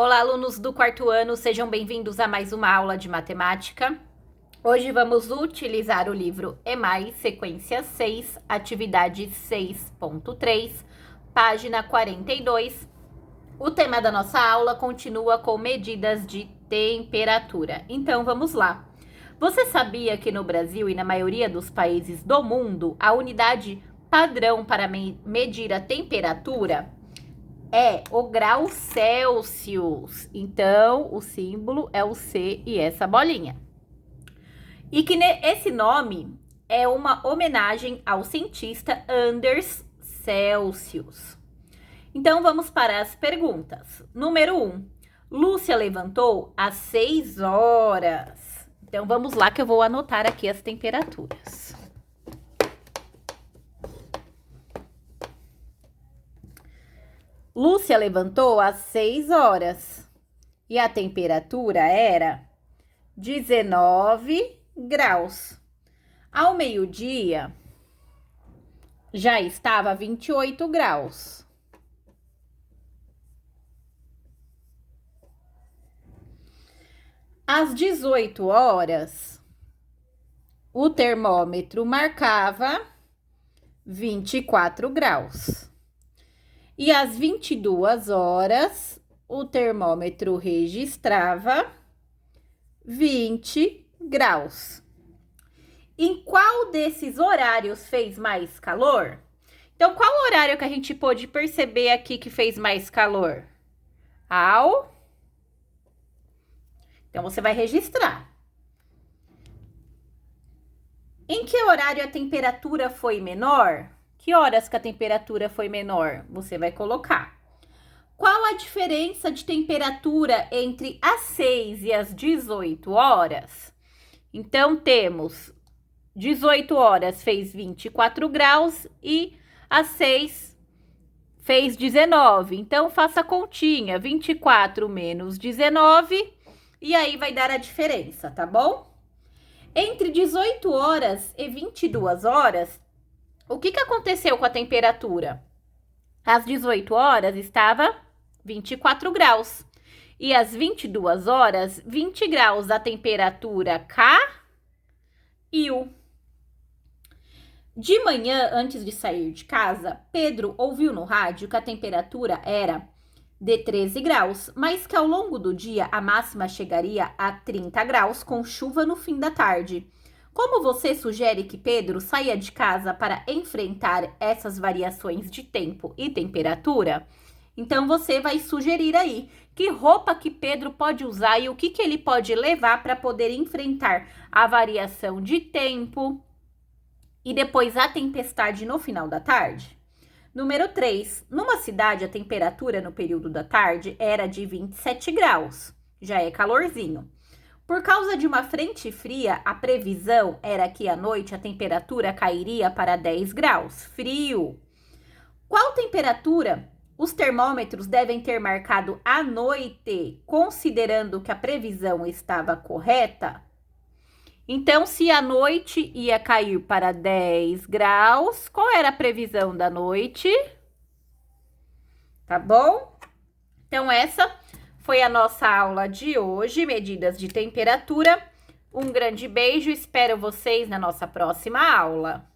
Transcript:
Olá, alunos do quarto ano, sejam bem-vindos a mais uma aula de matemática. Hoje vamos utilizar o livro EMAI, sequência 6, atividade 6.3, página 42. O tema da nossa aula continua com medidas de temperatura. Então, vamos lá. Você sabia que no Brasil e na maioria dos países do mundo, a unidade padrão para medir a temperatura é o grau Celsius? Então, o símbolo é o C e essa bolinha. E que esse nome é uma homenagem ao cientista Anders Celsius. Então, vamos para as perguntas. Número 1. Lúcia levantou às 6 horas. Então, vamos lá que eu vou anotar aqui as temperaturas. Lúcia levantou às 6 horas e a temperatura era 19 graus. Ao meio-dia, já estava 28 graus. Às 18 horas, o termômetro marcava 24 graus. E às 22 horas, o termômetro registrava 20 graus. Em qual desses horários fez mais calor? Então, qual horário que a gente pôde perceber aqui que fez mais calor? Então, você vai registrar. Em que horário a temperatura foi menor? Que horas que a temperatura foi menor? Você vai colocar. Qual a diferença de temperatura entre as 6 e as 18 horas? Então, temos 18 horas fez 24 graus e às 6 fez 19. Então, faça a continha, 24 menos 19, e aí vai dar a diferença, tá bom? Entre 18 horas e 22 horas, o que aconteceu com a temperatura? Às 18 horas estava 24 graus. E às 22 horas, 20 graus. A temperatura caiu. De manhã, antes de sair de casa, Pedro ouviu no rádio que a temperatura era de 13 graus, mas que ao longo do dia a máxima chegaria a 30 graus, com chuva no fim da tarde. Como você sugere que Pedro saia de casa para enfrentar essas variações de tempo e temperatura? Então, você vai sugerir aí que roupa que Pedro pode usar e o que ele pode levar para poder enfrentar a variação de tempo e depois a tempestade no final da tarde. Número 3. Numa cidade, a temperatura no período da tarde era de 27 graus. Já é calorzinho. Por causa de uma frente fria, a previsão era que à noite a temperatura cairia para 10 graus. Frio. Qual temperatura os termômetros devem ter marcado à noite, considerando que a previsão estava correta? Então, se à noite ia cair para 10 graus, qual era a previsão da noite? Tá bom? Então, essa foi a nossa aula de hoje, medidas de temperatura. Um grande beijo, espero vocês na nossa próxima aula.